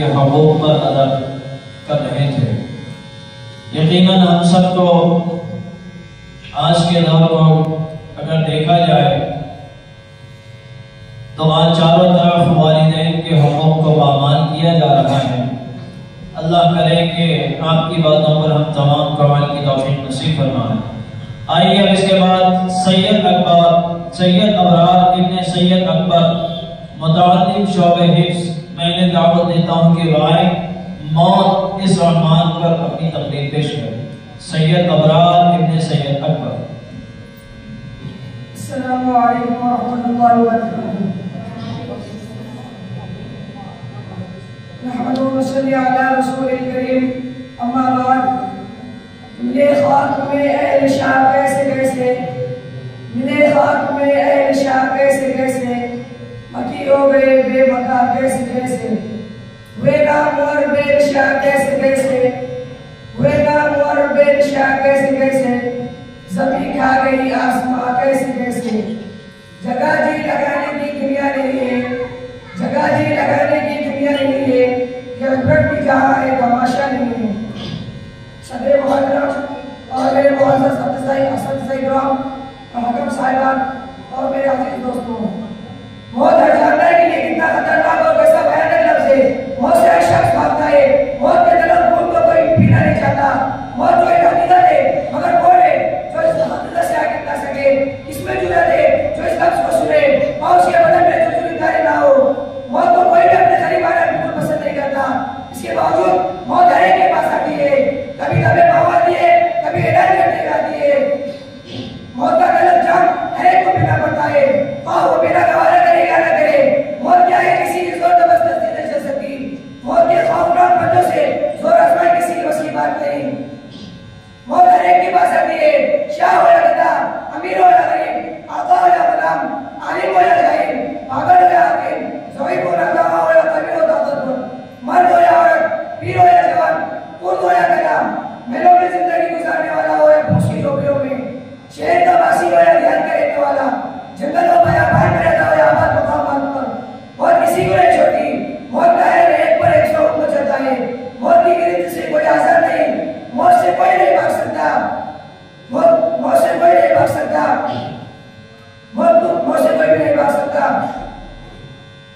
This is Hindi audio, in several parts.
के हकूक़ पर अदा कर रहे थे। यकीनन हम सबको आज के दौर को अगर देखा जाए तो आज चारों तरफ वालिदैन के हकूक़ को पामाल किया जा रहा है। अल्लाह करे कि आपकी बातों पर हम तमाम को अमल की तौफीक नसीब फरमाए। आइए अब इसके बाद सैयद अबरार इब्ने सैयद अकबर मुतअद्दिद शोबे हिफ्ज़ मैंने दावत देता हूँ कि वाए मौत इस रहमान पर अपनी तकरीर पेश करें। सैयद अबरार इब्ने सैयद अकबर। अस्सलामु अलैकुम व रहमतुल्लाहि व बरकातुहू। नहमदुहु व नसल्ली अला रसूलिल करीम, अम्मा बाद। मिले खाक में अहले शाह कैसे कैसे, मिले खाक में अहले शाह कैसे कैसे, मकी हो गए बेमका कैसे कैसे, हुए नाम और बेनशाह कैसे कैसे, हुए नाम और बेनशाह कैसे कैसे, ज़मीन खा गई आसमां कैसे कैसे। जगह जी लगाने की दुनिया नहीं है, जगह जी लगाने की दुनिया नहीं है, ये अकबर की जहाँ है तमाशा नहीं है। सदे मुहर्रम और मेरे मुअज़्ज़ज़ असद और हकम साहिबान और मेरे अजीज दोस्तों, मौत हर जानता है कि ये कितना खतरनाक और कैसा भयानक लफ्ज़ है। मौत से हर शख्स भागता है, मौत के तरफ खून को कोई पीना नहीं चाहता। मौत जो एक हकीकत है, मगर कौन है जो इस हकीकत से आगे ना सके, इसमें जुर्रत है जो इस लफ्ज़ को सुने और उसके बदन में जुर्रत ना हो। मौत को कोई भी अपने करीब आना बिल्कुल पसंद नहीं करता, इसके बावजूद मौत हर एक के पास आती है। कभी कभी माँ आती है, कभी ऐलान करने आती है। मौत का गलत जाम हर एक को पीना पड़ता है, वो बिना गवारा करे या न करे। मौत क्या है, किसी की जोर जबरदस्ती नहीं चल सकती। मौत के खौफनाक बंदों से जोर आजमाई किसी की बस की बात नहीं। मौत हर एक के पास आती है, शाह हो या गधा, अमीर हो या गरीब, आका हो या गुलाम, आलिम हो या जाहिल, पागल हो या हाकिम, ज़ईफ़ हो या दावा हो या कबीर हो ताकतवर, मर्द हो या औरत, पीर हो या जवान, कुर्द हो या कलाम, मेलों में जिंदगी गुजारने वाला हो या फूस की झोपड़ियों में, शहर का वासी हो या ध्यान का रहने वाला, जंगलों में या पहाड़ में रहता हो या आबाद मकामात पर। मौत किसी को नहीं छोड़ती, मौत का है एक पर 100 को चलता है। मौत की गिरफ्त से कोई आजाद नहीं, मौत से कोई नहीं भाग सकता, मौत से कोई नहीं भाग सकता, मौत से कोई भी नहीं भाग सकता।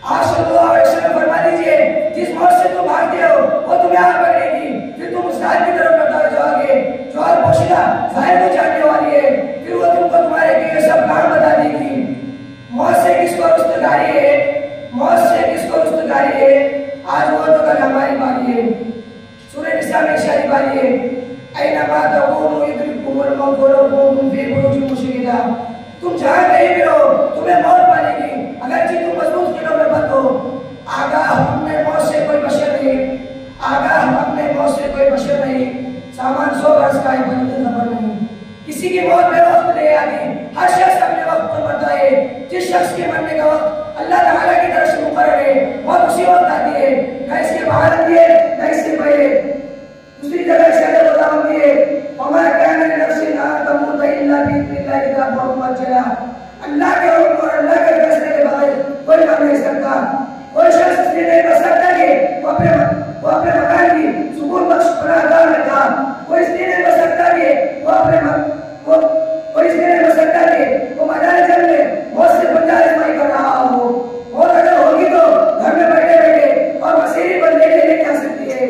आप सल्लल्लाहु अलैहि वसल्लम फरमा दीजिए, जिस मौत से तुम भागते हो वो तुम्हें आग पकड़ेगी, फिर तुम उस रात की तरफ लौट जाओगे जो आज पोशीदा जाहिर हो जाने वाली है, फिर वो तुमको तुम्हारे किए सब काम बता देगी। मौत से किसको रुस्तगारी है, मौत से किसको रुस्तगारी है, आज वो तो कल हमारी बारी है। सूरह निसा में शायरी बारी है, ऐनमा तकूनु युद्रिकुमुल मौत वलौ कुंतुम फी बुरूजिन मुशय्यदा। तुम जहाँ कहीं भी हो तुम्हें मौत पालेगी, अगर जी तुम मजबूत किलों में बंद हो। आगाह हमने मौत से कोई बशर नहीं, आगाह हम अपने मौत से कोई बशर नहीं, सामान 100 गज का है बंदे खबर नहीं। किसी की मौत बेवक्त नहीं आती, हर शख्स अपने वक्त पर मरता है। जिस शख्स के मरने का वक्त अल्लाह ताला की तरफ से मुकर्रर है, मौत उसी वक्त आती है, न इसके बाहर आती है न इससे पहले। दूसरी जगह शायद बताऊंगी हमारा कहना है नफ्सी ना तमूत इल्ला बिइज़्निल्लाह किताबुन मुअज्जला। अल्लाह के हुक्म और अल्लाह के फैसले के बगैर कोई मर नहीं सकता। कोई शख्स इसलिए नहीं मर सकता कि वो अपने मकान की सुकून बख्श पनाहगाह में था। कोई इसलिए नहीं मर सकता कि कोई इसलिए नहीं मर सकता कि वो मैदान जंग में मौत से बचा इस्माई कर रहा हो। मौत अगर होगी तो घर में बैठे बैठे और मसीही बंदे के लिए क्या सकती है।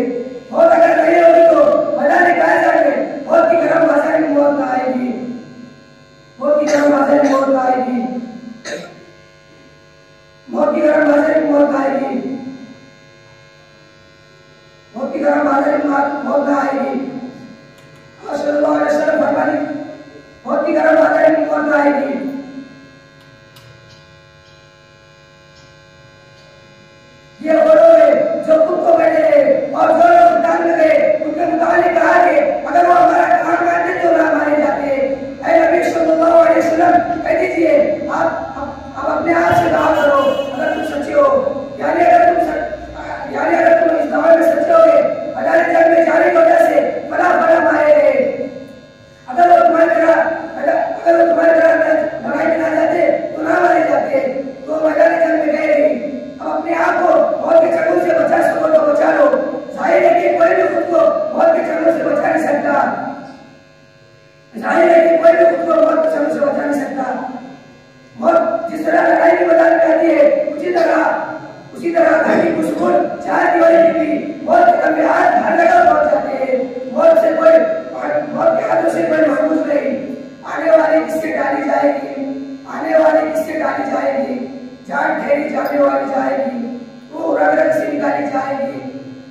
मौत अगर नहीं होगी तो मैदान कायदा में मौत की गरम बाजार में मौत आएगी। जाहिर है कि कोई भी खुद को मौत से बचा नहीं सकता। मौत जिस तरह लड़ाई में बदल जाती है उसी तरह कहीं मुश्किल चार दीवारी की मौत के कभी हाथ हर जगह पहुंच जाते हैं। मौत के हाथों से कोई महफूज नहीं। आने वाली किससे डाली जाएगी, आने वाली किससे डाली जाएगी, जान ठहरी जाने वाली जाएगी, तू रग से निकाली जाएगी,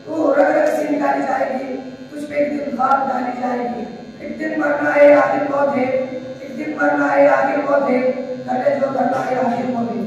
तू रग से निकाली जाएगी, तुझ पे एक दिन खाक डाली जाएगी। एक दिन मरना है आखिर मौत है, एक दिन मरना है आखिर मौत है, करने जो करना है आखिर मौत है।